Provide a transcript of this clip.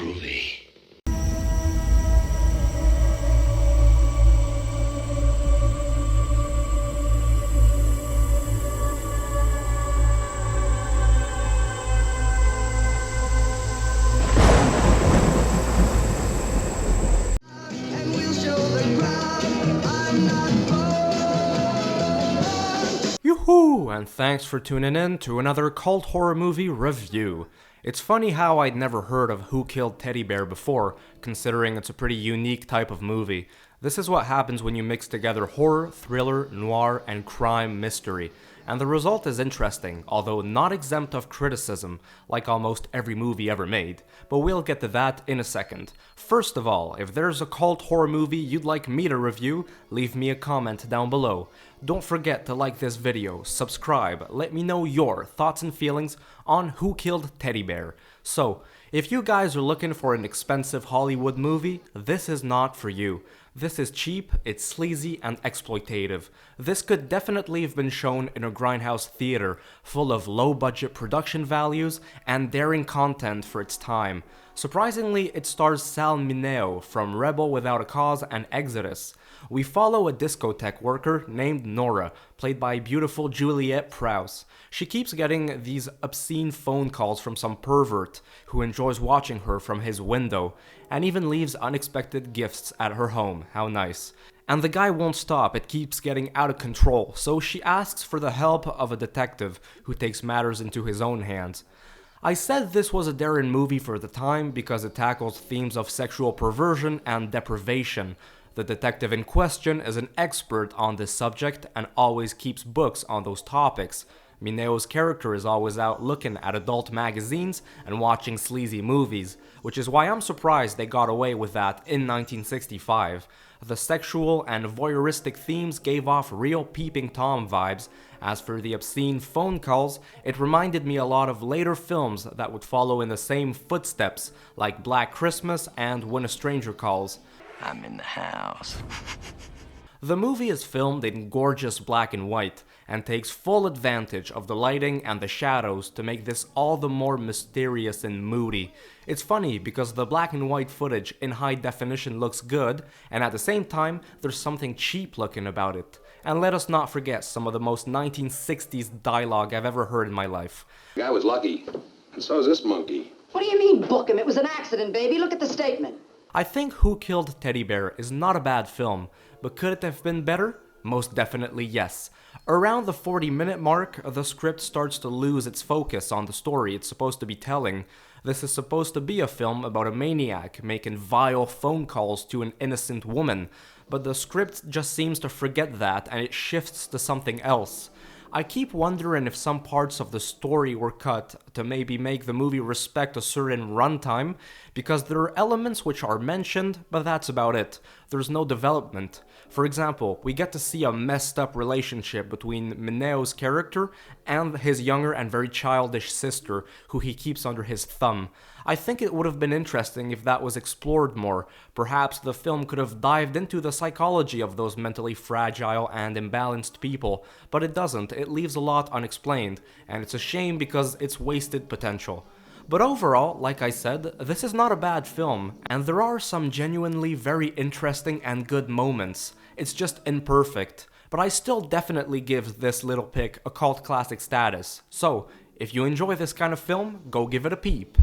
groovy. Yoo-hoo! And thanks for tuning in to another cult horror movie review. It's funny how I'd never heard of Who Killed Teddy Bear before, considering it's a pretty unique type of movie. This is what happens when you mix together horror, thriller, noir, and crime mystery. And the result is interesting, although not exempt of criticism, like almost every movie ever made. But we'll get to that in a second. First of all, if there's a cult horror movie you'd like me to review, leave me a comment down below. Don't forget to like this video, subscribe, let me know your thoughts and feelings on Who Killed Teddy Bear. So, if you guys are looking for an expensive Hollywood movie, this is not for you. This is cheap, it's sleazy, and exploitative. This could definitely have been shown in a grindhouse theater, full of low-budget production values and daring content for its time. Surprisingly, it stars Sal Mineo from Rebel Without a Cause and Exodus. We follow a discotheque worker named Nora, played by beautiful Juliette Prowse. She keeps getting these obscene phone calls from some pervert who enjoys watching her from his window, and even leaves unexpected gifts at her home. How nice. And the guy won't stop, it keeps getting out of control, so she asks for the help of a detective who takes matters into his own hands. I said this was a daring movie for the time because it tackles themes of sexual perversion and deprivation. The detective in question is an expert on this subject and always keeps books on those topics. Mineo's character is always out looking at adult magazines and watching sleazy movies, which is why I'm surprised they got away with that in 1965. The sexual and voyeuristic themes gave off real Peeping Tom vibes. As for the obscene phone calls, it reminded me a lot of later films that would follow in the same footsteps, like Black Christmas and When a Stranger Calls. I'm in the house. The movie is filmed in gorgeous black and white, and takes full advantage of the lighting and the shadows to make this all the more mysterious and moody. It's funny because the black and white footage in high definition looks good, and at the same time, there's something cheap looking about it. And let us not forget some of the most 1960s dialogue I've ever heard in my life. The guy was lucky, and so is this monkey. What do you mean, book him? It was an accident, baby. Look at the statement. I think Who Killed Teddy Bear is not a bad film, but could it have been better? Most definitely yes. Around the 40-minute mark, the script starts to lose its focus on the story it's supposed to be telling. This is supposed to be a film about a maniac making vile phone calls to an innocent woman, but the script just seems to forget that and it shifts to something else. I keep wondering if some parts of the story were cut to maybe make the movie respect a certain runtime, because there are elements which are mentioned, but that's about it. There's no development. For example, we get to see a messed up relationship between Mineo's character and his younger and very childish sister, who he keeps under his thumb. I think it would have been interesting if that was explored more. Perhaps the film could have dived into the psychology of those mentally fragile and imbalanced people, but it doesn't. It leaves a lot unexplained, and it's a shame because it's wasted potential. But overall, like I said, this is not a bad film, and there are some genuinely very interesting and good moments. It's just imperfect, but I still definitely give this little pick a cult classic status. So, if you enjoy this kind of film, go give it a peep.